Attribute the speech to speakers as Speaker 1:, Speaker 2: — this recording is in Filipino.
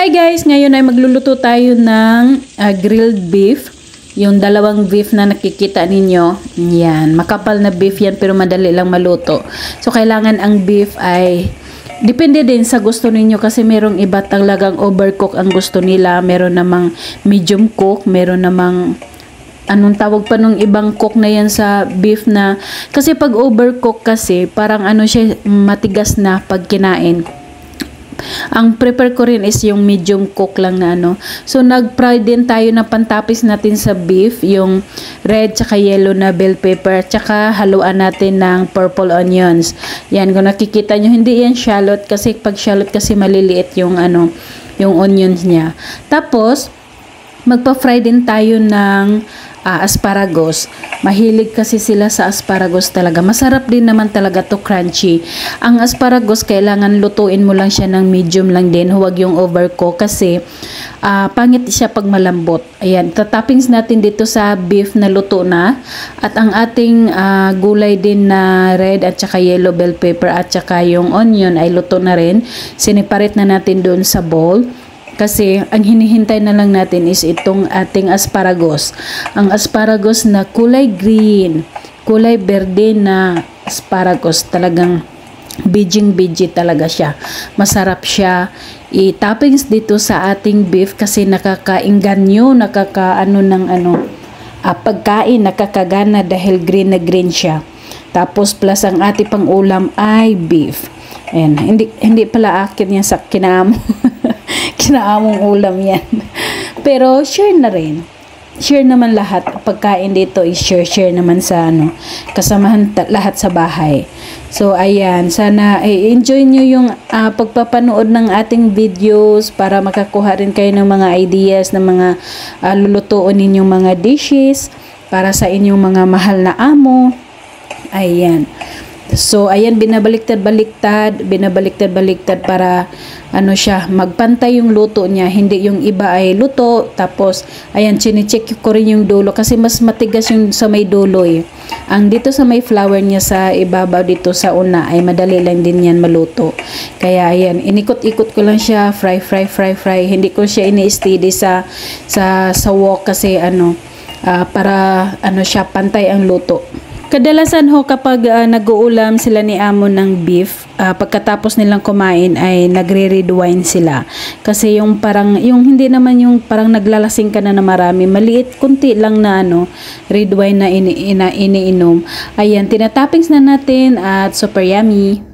Speaker 1: Hi guys! Ngayon ay magluluto tayo ng grilled beef. Yung dalawang beef na nakikita ninyo. Yan. Makapal na beef yan pero madali lang maluto. So kailangan ang beef ay depende din sa gusto ninyo kasi merong iba talagang overcook ang gusto nila. Meron namang medium cook. Meron namang anong tawag pa nung ibang cook na yan sa beef na kasi pag overcook kasi parang ano siya matigas na pag kinain. Ang prepare ko rin is yung medium cook lang na ano. So, nag-fry din tayo na pantapis natin sa beef. Yung red tsaka yellow na bell pepper. Tsaka haluan natin ng purple onions. Yan, kung nakikita nyo, hindi yan shallot. Kasi pag shallot kasi maliliit yung ano, yung onions niya. Tapos, magpa-fry din tayo ng asparagus. Mahilig kasi sila sa asparagus talaga. Masarap din naman talaga to, crunchy. Ang asparagus, kailangan lutuin mo lang siya ng medium lang din. Huwag yung overcook kasi pangit siya pag malambot. Ayan, tatoppings natin dito sa beef na luto na. At ang ating gulay din na red at saka yellow bell pepper at saka yung onion ay luto na rin. Siniparate na natin doon sa bowl. Kasi ang hinihintay na lang natin is itong ating asparagus. Ang asparagus na kulay green, kulay berde na asparagus. Talagang biji talaga siya. Masarap siya. I-toppings dito sa ating beef kasi nakakainganyo, pagkain, nakakagana dahil green na green siya. Tapos plus ang ating pang ulam ay beef. Ayan, hindi pala akin yan sa kinaamo. Kinaamong ulam yan. Pero share na rin. Share naman lahat. Pagkain dito is share naman sa kasamahan lahat sa bahay. So ayan, sana enjoy nyo yung pagpapanood ng ating videos para makakuha rin kayo ng mga ideas ng mga lulutuin ninyong mga dishes para sa inyong mga mahal na amo. Ayan. So, ayan, binabaliktad para siya, magpantay yung luto niya. Hindi yung iba ay luto. Tapos, ayan, chine-check ko rin yung dulo kasi mas matigas yung sa may dulo eh. Ang dito sa may flour niya sa ibabaw dito sa una ay madali lang din yan maluto. Kaya, ayan, inikot-ikot ko lang siya, fry. Hindi ko siya ini-steady sa wok kasi para siya, pantay ang luto. Kadalasan ho kapag nag-uulam sila ni amo ng beef, pagkatapos nilang kumain ay nagre-red wine sila. Kasi yung parang, yung hindi naman yung parang naglalasing ka na marami, maliit, kunti lang na red wine na iniinom. Ayan, tinatoppings na natin at super yummy.